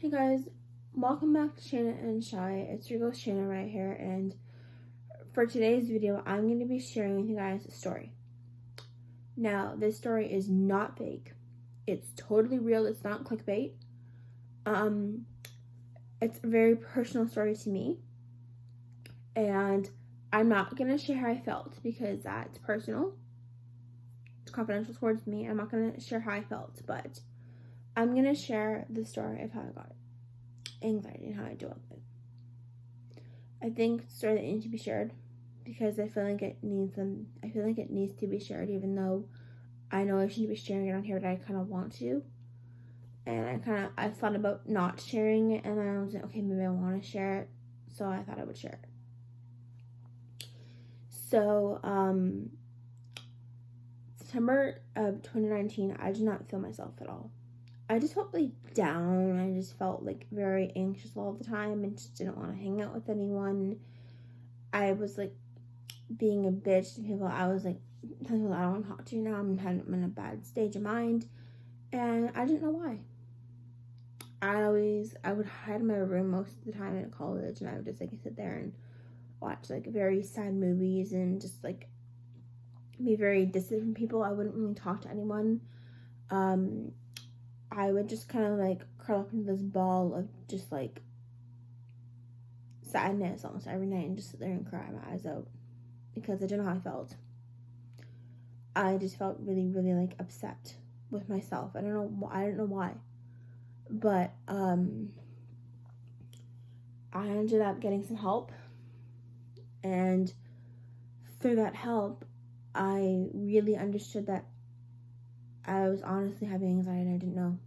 Hey guys, welcome back to Shanna and Shy. It's your girl Shanna right here, and for today's video, I'm going to be sharing with you guys a story. Now, this story is not fake. It's totally real. It's not clickbait. It's a very personal story to me, and I'm not going to share how I felt because that's personal. It's confidential towards me. I'm not going to share how I felt, but I'm going to share the story of how I got anxiety and how I deal with it. I think it's a story that needs to be shared because I feel like it needs to be shared, even though I know I shouldn't be sharing it on here, but I kind of want to. And I thought about not sharing it, and I was like, okay, maybe I want to share it, so I thought I would share it. So, September of 2019, I did not feel myself at all. I just felt like down. I just felt like very anxious all the time and just didn't want to hang out with anyone. I was like being a bitch to people. I was like telling people I don't want to talk to you now. I'm in a bad stage of mind, and I didn't know why. I would hide in my room most of the time in college, and I would just like sit there and watch like very sad movies and just like be very distant from people. I wouldn't really talk to anyone. I would just kind of like curl up into this ball of just like sadness almost every night and just sit there and cry my eyes out because I didn't know how I felt. I just felt really, really like upset with myself. I don't know why, but I ended up getting some help, and through that help, I really understood that I was honestly having anxiety and I didn't know.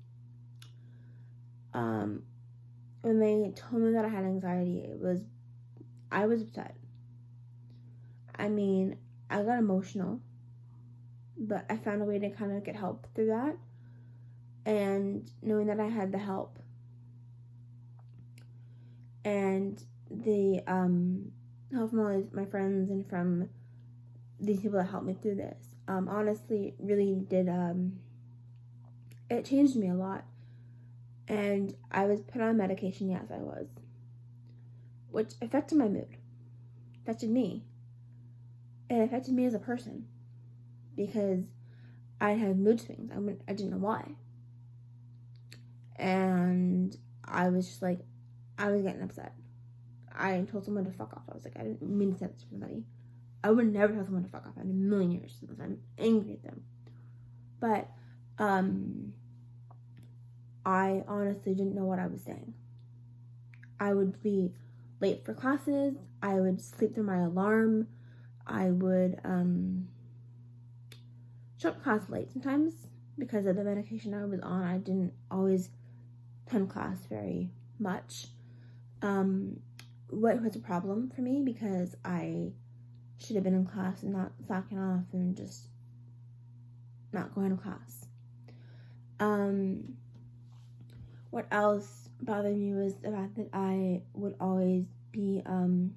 When they told me that I had anxiety, I was upset. I mean, I got emotional, but I found a way to kind of get help through that. And knowing that I had the help and the help from all my friends and from these people that helped me through this, honestly, really did, it changed me a lot. And I was put on medication, yes, I was, which affected my mood, affected me. It affected me as a person because I had mood swings. I didn't know why. And I was just like, I was getting upset. I told someone to fuck off. I was like, I didn't mean to say that to somebody. I would never tell someone to fuck off in a million years unless I'm angry at them. But I honestly didn't know what I was saying. I would be late for classes. I would sleep through my alarm. I would show up class late sometimes because of the medication I was on. I didn't always attend class very much. What was a problem for me because I should have been in class and not slacking off and just not going to class. What else bothered me was the fact that I would always be kind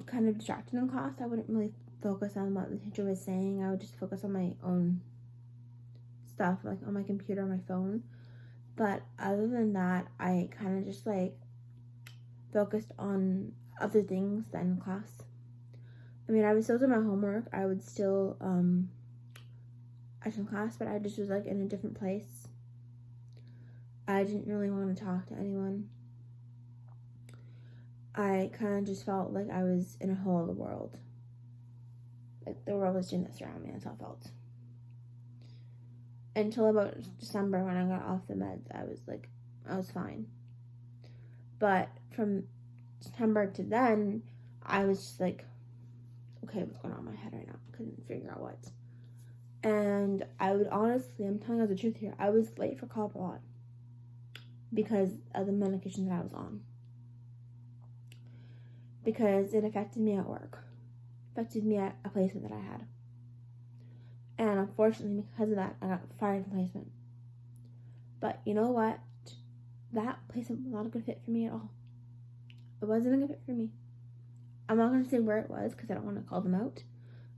of distracted in class. I wouldn't really focus on what the teacher was saying. I would just focus on my own stuff, like on my computer or my phone. But other than that, I kind of just like focused on other things than class. I mean, I would still do my homework. I would still attend class, but I just was like in a different place. I didn't really want to talk to anyone. I kind of just felt like I was in a whole other world. Like the world was doing this around me. That's how I felt. Until about December when I got off the meds, I was fine. But from September to then, I was just like, okay, what's going on in my head right now? Couldn't figure out what. And I would honestly, I'm telling you the truth here, I was late for college a lot because of the medication that I was on. Because it affected me at work. Affected me at a placement that I had. And unfortunately, because of that, I got fired from placement. But you know what? That placement was not a good fit for me at all. It wasn't a good fit for me. I'm not going to say where it was because I don't want to call them out.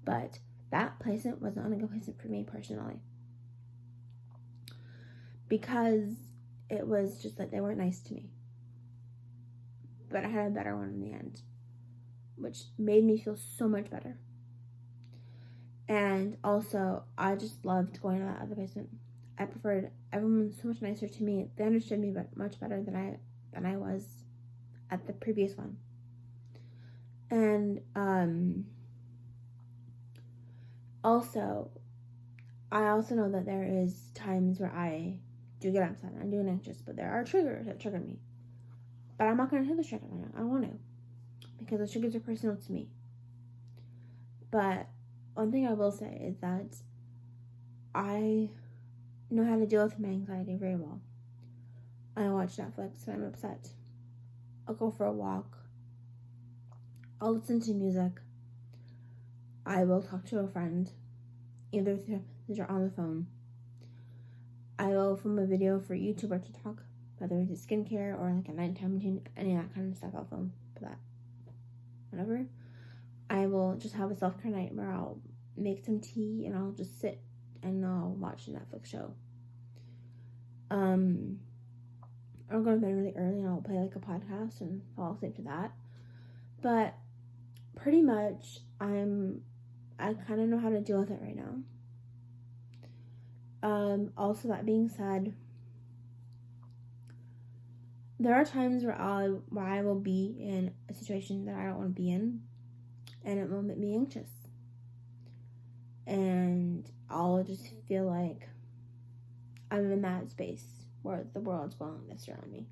But that placement was not a good placement for me personally. Because it was just like they weren't nice to me. But I had a better one in the end, which made me feel so much better. And also, I just loved going to that other placement. I preferred everyone so much nicer to me. They understood me much better than I was at the previous one. And also, I also know that there is times where I do get upset. I do get anxious, but there are triggers that trigger me. But I'm not going to hit the trigger right now. I don't want to, because the triggers are personal to me. But one thing I will say is that I know how to deal with my anxiety very well. I watch Netflix when I'm upset. I'll go for a walk. I'll listen to music. I will talk to a friend, either through or on the phone. I will film a video for YouTube or TikTok, whether it's skincare or like a nighttime routine, any of that kind of stuff. I'll film for that. Whatever. I will just have a self-care night where I'll make some tea and I'll just sit and I'll watch a Netflix show. I'll go to bed really early and I'll play like a podcast and fall asleep to that. But pretty much I kind of know how to deal with it right now. Also, that being said, there are times where I will be in a situation that I don't want to be in, and it will make me anxious. And I'll just feel like I'm in that space where the world's going like this around me.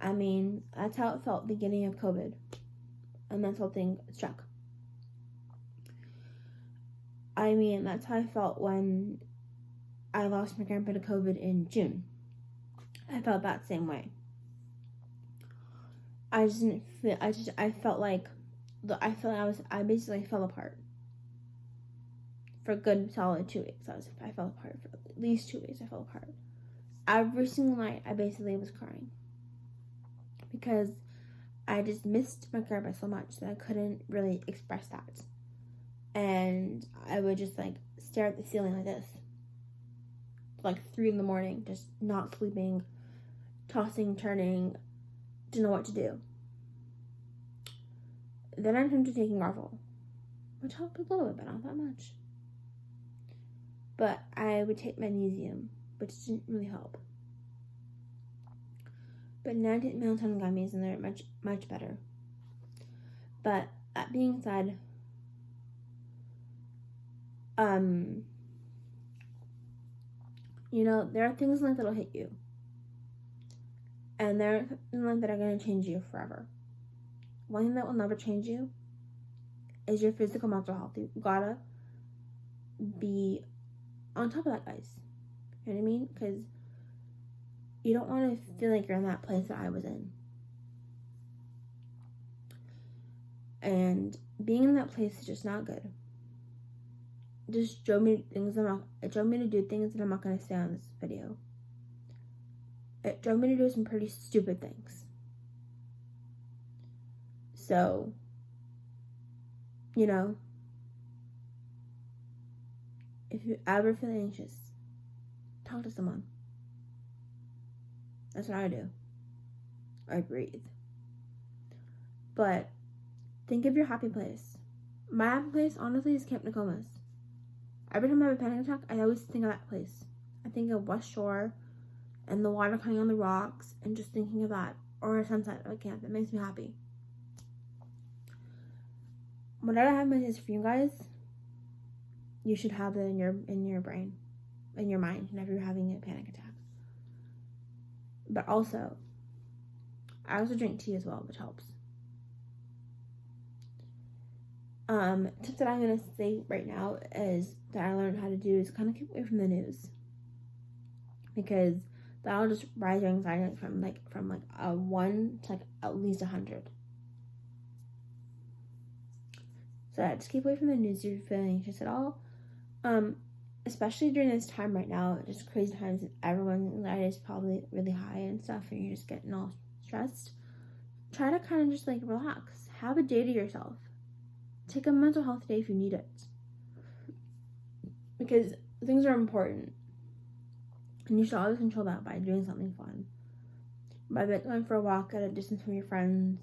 I mean, that's how it felt beginning of COVID. A mental thing struck. I mean, that's how I felt when I lost my grandpa to COVID in June. I felt that same way. I basically fell apart. For a good solid 2 weeks. I fell apart for at least 2 weeks. I fell apart. Every single night, I basically was crying. Because I just missed my grandpa so much that I couldn't really express that. And I would just like stare at the ceiling like this. Like 3 a.m, just not sleeping, tossing, turning, didn't know what to do. Then I turned to taking Garfol, which helped a little bit, but not that much. But I would take magnesium, which didn't really help. But now I take melatonin gummies and they're much, much better. But that being said, you know, there are things in life that'll hit you. And there are things in life that are going to change you forever. One thing that will never change you is your physical mental health. You gotta be on top of that, guys. You know what I mean? Because you don't want to feel like you're in that place that I was in. And being in that place is just not good. It just drove me to do things that I'm not going to say on this video. It drove me to do some pretty stupid things. So, you know, if you ever feel anxious, talk to someone. That's what I do. I breathe. But think of your happy place. My happy place, honestly, is Camp Nokomis. Every time I have a panic attack, I always think of that place. I think of West Shore and the water coming on the rocks and just thinking of that. Or a sunset at a camp. It makes me happy. Whatever I have messages for you guys, you should have it in your brain, in your mind, whenever you're having a panic attack. But also, I also drink tea as well, which helps. Tip that I'm gonna say right now is that I learned how to do is kind of keep away from the news, because that'll just rise your anxiety from a 1 to like at least 100. So yeah, just keep away from the news if you're feeling anxious at all. Especially during this time right now, just crazy times, and everyone's anxiety is probably really high and stuff, and you're just getting all stressed. Try to kind of just like relax. Have a day to yourself. Take a mental health day if you need it. Because things are important. And you should always control that by doing something fun. By going for a walk at a distance from your friends,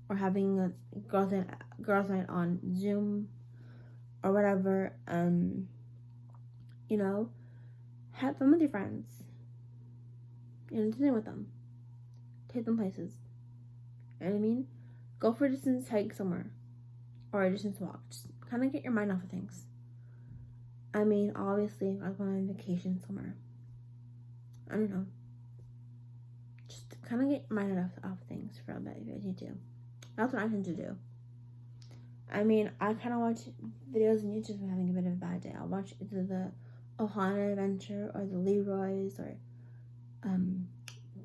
or having a girls' night on Zoom, or whatever. You know, have fun with your friends. Dinner with them. Take them places. You know what I mean? Go for a distance hike somewhere, or a distance walk. Just kind of get your mind off of things. I mean, obviously, I was on vacation somewhere. I don't know. Just kind of get your mind off things for a bit if you need to. That's what I tend to do. I mean, I kind of watch videos on YouTube when I'm having a bit of a bad day. I'll watch either the Ohana Adventure or the Leroy's or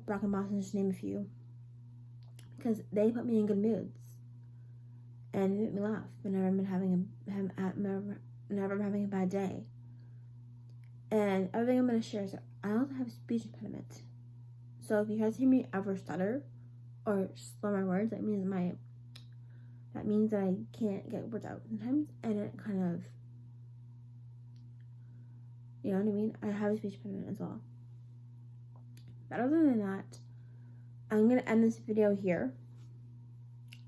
Brock and Boston, just to name a few. Because they put me in good moods. And make me laugh whenever I'm having a bad day. And other thing I'm going to share is that I also have a speech impediment. So if you guys hear me ever stutter or slow my words, that means that I can't get words out sometimes, and it kind of, you know what I mean? I have a speech impediment as well. But other than that, I'm going to end this video here.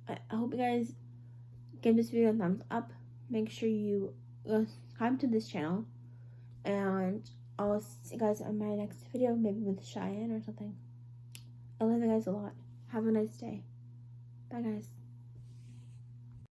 I hope you guys give this video a thumbs up. Make sure you subscribe to this channel. And I'll see you guys on my next video, maybe with Cheyenne or something. I love you guys a lot. Have a nice day. Bye, guys.